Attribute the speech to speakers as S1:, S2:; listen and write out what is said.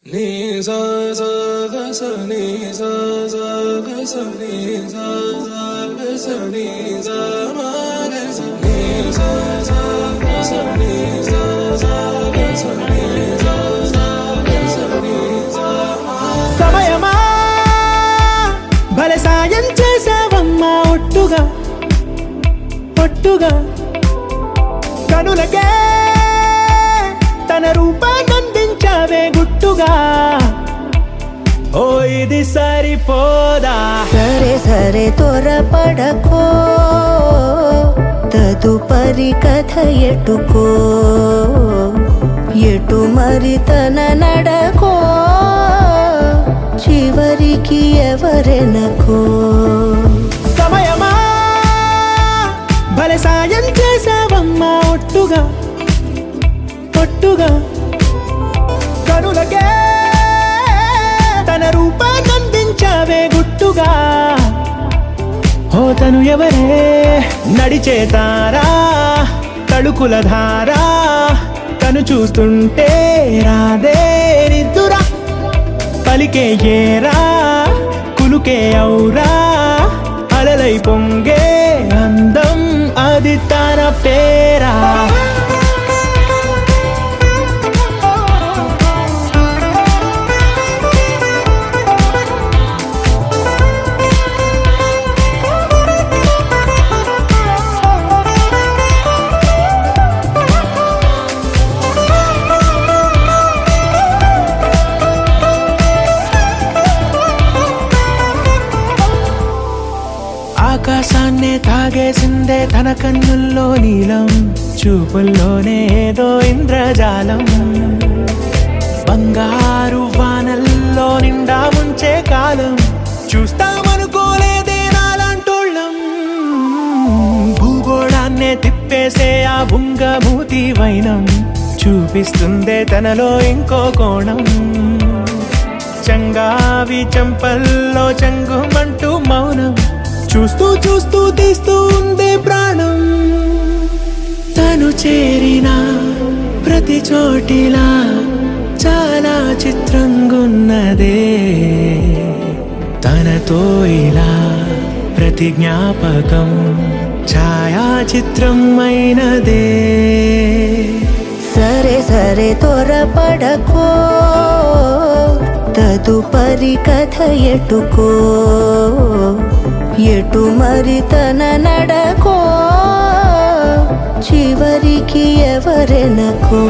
S1: Ni sa sa ga sa ni sa sa ga sa ni sa sa ga sa ni sa ma ga sa ni sa sa ga sa ni sa sa ga sa ni sa sa ga sa ni sa ma
S2: సమయమా భలే సాయం చేసావమ్మా ఒట్టుగా ఒట్టుగా కనులకే తన రూపాన్నందించావే గుట్టుగా ఓ ఇది సరిపోదా
S3: సరే సరే త్వరపడకో తదుపరి కథ ఎటుకో ఎటు మరి తన నడకో చివరికి ఎవరెనకో
S2: సమయమా భలే సాయం చేసావమ్మా ఒట్టుగా ఒట్టుగా కనులకే తన రూపాన్నందించావే గుట్టుగా ఓ తను ఎవరే నడిచే తారా తళుకుల ధారా తను చూస్తుంటే రాదే నిద్దురా పలికే ఏరా కులుకే ఔరా అలలై పొంగే అందం అది తన పేరా ఆకాశాన్నే తాగేసిందే తన కన్నుల్లో నీలం చూపుల్లోనే ఏదో ఇంద్రజాలం బంగారు వానల్లో నిండా ముంచే కాలం చూస్తామనుకోలేదే నాలాంటోళ్ళం భూగోళాన్నే తిప్పేసే ఆ బుంగమూతి వైనం చూపిస్తుందే తనలో ఇంకో కోణం చంగావి చంపల్లో చంగుమంటూ మౌనం చూస్తూ చూస్తూ తీస్తూ ఉందే ప్రాణం తను చేరిన ప్రతి చోటిలా చాలా చిత్రంగున్నదే తనతో ఇలా ప్రతి జ్ఞాపకం ఛాయాచిత్రం అయినదే
S3: సరే సరే త్వరపడకో తదుపరి కథ ఎటుకో ఎటు మరి తన నడకో చివరికి ఎవరెనకో